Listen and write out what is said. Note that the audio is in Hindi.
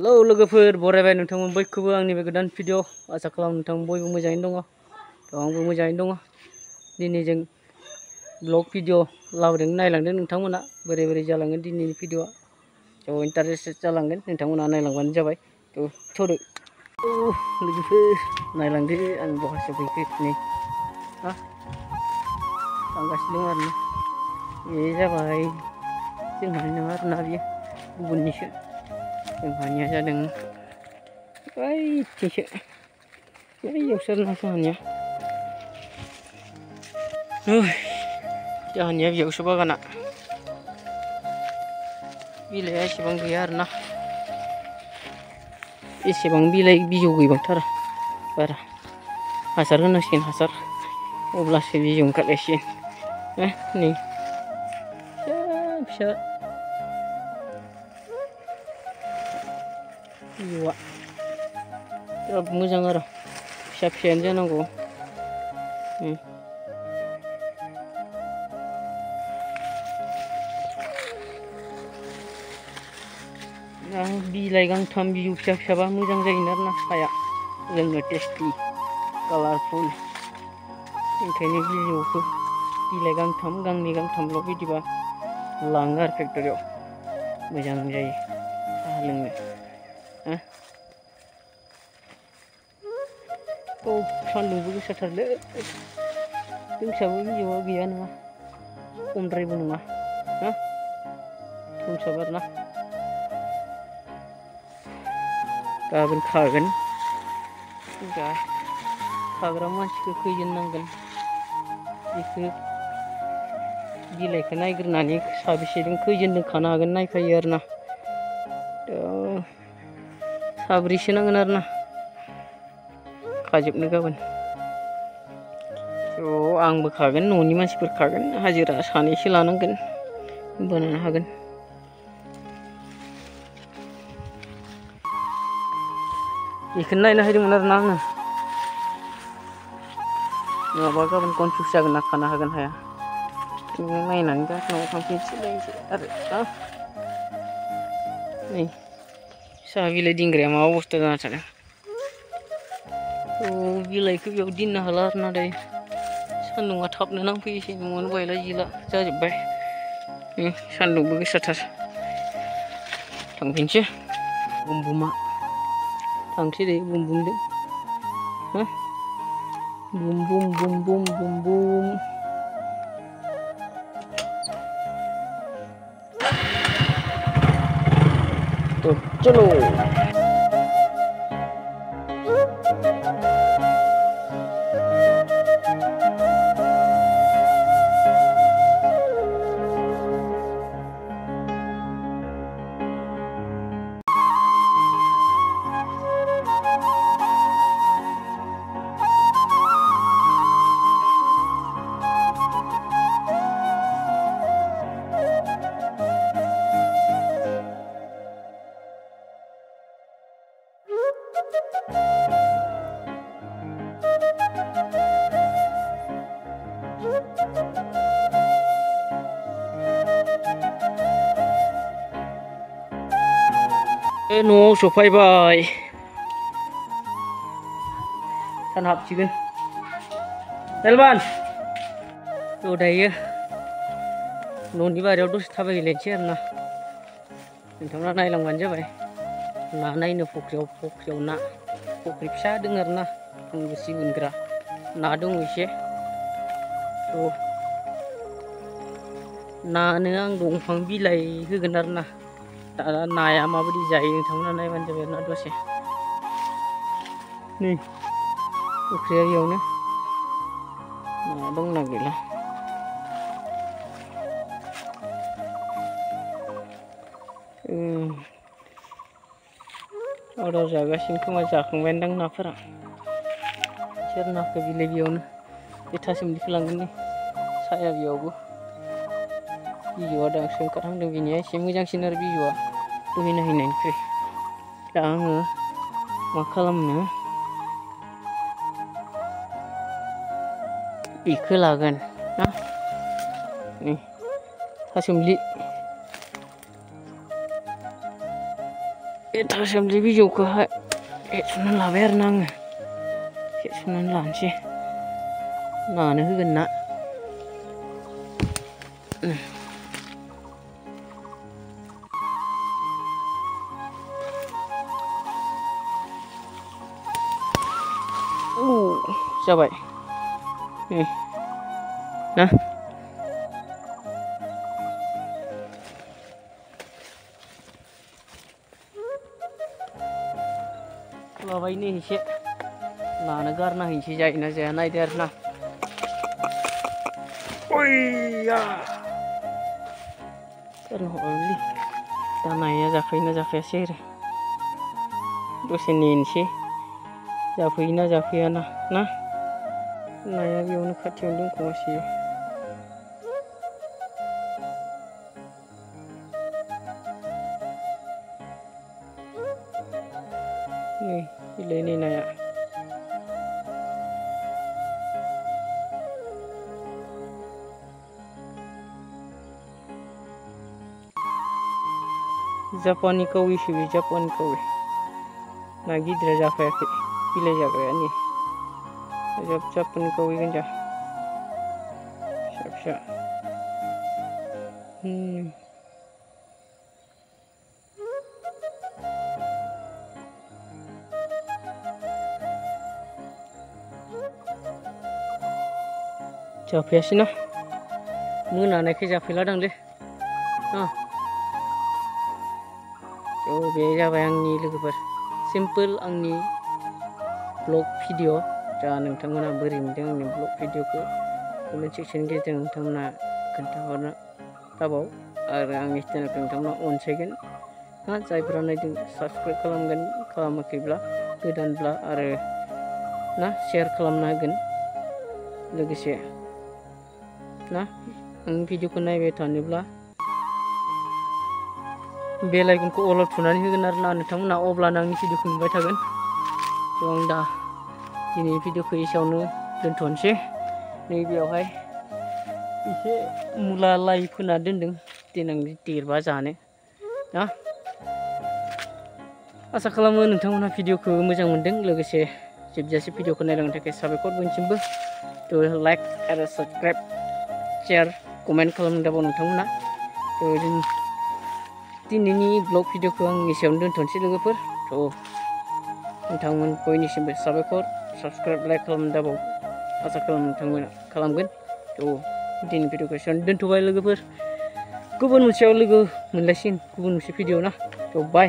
हेलौ लोगोफोर बरायबाय नोंथांमोन बयखौबो आंनि बे गोदान भिडिअ आसा खालामो नोंथांमोन बयबो मोजाङैनो दङ आंबो मोजाङैनो दङ दिनै जों ब्लग भिडिअ लाबोदों नायलांदों नोंथांमोना बोरै बोरै जालांगोन दिनैनि भिडिअआ थ' इन्टारेस्टेड जालांगोन नोंथांमोना नायलांबानो जाबाय थ' थ'दो लोगोफोर नायलांदो आं बहासो फैखो नै थांगासिनो दं आरोना बे जाबाय जोंहानि नङा आरोना बियो गुबुननिसो जोंहानिया जादों बैथिंसो बैयावसो आरोना जोंहानिया बेयावसो बागाना बिलाइआ एसेबां गैया आरोना एसेबां बिलाइ बिजौ गैबांथारा बारा हासार होनांसिगोन हासार अब्लासो बिजौ ओंखारलायसिगोन नै फिसा बिजौआ बिराद मोजां आरो फिसा फिसायानो जानांगौ बिलाइ गांथाम बिजौ फिसा फिसाबा मोजां जायोन आरोना हाया लोंनो टेस्टि कालारफुल ओंखायनो बिजौखौ बिलाइ गांथाम गांनै गांथामल' बिदिबा लाङो आरो फेक्ट'रियाव मोजां जायो साहा लोंनो सान्दुंबो गोसाथारलै जोंसाबो बिजौआ गैया नङा खमद्रायबो नङा जोंसाबो आरोना गाबोन खागोन खाग्रा मानसिखौ खैजोन नांगोन बेखौ बिलाइखौ नायग्रोनानै साबेसेजों खैजोनजों खानो हागोन नायफायो आरोना साब्रैसो नांगोन आरोना खाजोबनो गाबोन थ' आंबो खागोन न'नि मानसिफोर खागोन हाजिरा सानैसो लानांगोन होमबानो हागोन बेखौनो नायनो हायदोंमोन आरोना आङो नङाबा गाबोन कनफिउस जागोन ना खानो हागोन हाया नायनानै दा न'आव थांफिनसै आरो नै साहा बिलाइ दिंग्राया मा अबस्था जाना थादों बिलाइखौ बेयाव दोननो हाला आरोना दायो सान्दुंआ थाबनो नांफैयोसै न'आवनो बायला जिला जाजोब्बाय सान्दुंबो गोसाथार थांफिनसै बुमबुमा थांसै दे बुमबुमजों बुम बुम बुम बुम बुम बुम तो चलो न'आव सफैबाय सान हाबसिगोन हेलबान थ' दायो न'नि बारियाव दसे थाबायहैलायनोसै आरोना नोंथांमोना नायलांबानो जाबाय ना नायनो फख्रियाव ना फख्रि फिसा दङ आरोना गुसि बोनग्रा ना दङ एसे थ' नानो आं दंफां बिलाइ होगोन आरोना दा नाया माबायदि जायो नोंथांमोना नायबानो जाबाय आरोना दसे नै फख्रिया बेयावनो ना दंना गैला आदार जागासिनो खोमा जाखांबायानो दां नाफोरा सोर नाखौ बिलाइ बेयावनो बे थासुमलिखौ लांगोन नै साया बेयावबो बिजौआ दासो ओंखारहांदों बिनिया एसे मोजांसिन आरो बिजौआ दहाय नायहैनायनिख्रुइ दा आङो मा खालामनो बेखौ लागोन नै थासुमलि थासोमलि बिजौखौहाय एरस'नानै लाबाय आरोना आङो एरस'नानै लानोसै नानो होगोन ना जाबाय ना लाबायनो एसे नानो गारना हैनोसै जायोना जाया नायदो आरोना ओइया गारना हरबायलै दा नाया जाफैयोना जाफैयासै आरो दसे नेनोसै जाफैयोना जाफैयाना ना नाया बेयावनो खाथियावनो दंखोमासियो नै बिलाय नै नाया जापानी काउइसो बे जापानी काउइ ना गिदिरा जाफायाखै बिलाइ जाग्राया नै जापानी काउइ गोजा फिसा फिसा जाफैयासैना मोनानायखाय जाफैलादांलै बे जाबाय आंनि लोगोफोर सिम्पोल आंनि ब्लग भिडिअ दा नोंथांमोना बोरै मोनदों आंनि ब्लग भिडिअखौ कमेन्ट सेक्सननि गेजेरजों नोंथांमोना खोन्थाहरनो दाबाव आरो आंनि चेनेलखौ नोंथांमोना अनसायगोन ना जायफोरा नायदों साबस्क्राइब खालामगोन खालामाखैब्ला गोदानब्ला आरो ना शेयार खालामना होगोन लोगोसे ना आंनि भिडिअखौ नायबाय थानोब्ला बेल आइकनखौ अलाव थुनानै होगोन आरो ना नोंथांमोना अब्लानो आंनि भिडिअखौ नुबाय थागोन आं दा दिनैनि भिडिअखौ एसेयावनो दोनथ'नोसै नैबेयावहाय एसे मुला लाइ फोना दोनदों देनां देरबा जानो ना आसा खालामो नोंथांमोनहा भिडिअखौ मोजां मोनदों लोगोसे जोबजासे भिडिअखौ नायलांनो थाखाय साबायखर बयनिसिमबो थ' लाइक आरो साबस्क्राइब शेयार कमेन्ट खालामनो दाबाव नोंथांमोना थ' दिनैनि ब्लग भिडिअखौ आं एसेयावनो दोनथ'नोसै लोगोफोर थ' नोंथांमोन बयनिसिमबो साबायखर साबस्क्राइब लाइक खालामनो दाबाव आसा खालामो नोंथांमोना खालामगोन थ' दिनैनि भिडिअखौ एसेयावनो दोनथ'बाय लोगोफोर गुबुन मोनसेयाव लोगो मोनलायसिगोन गुबुन मोनसे भिडिअ ना थ' बाय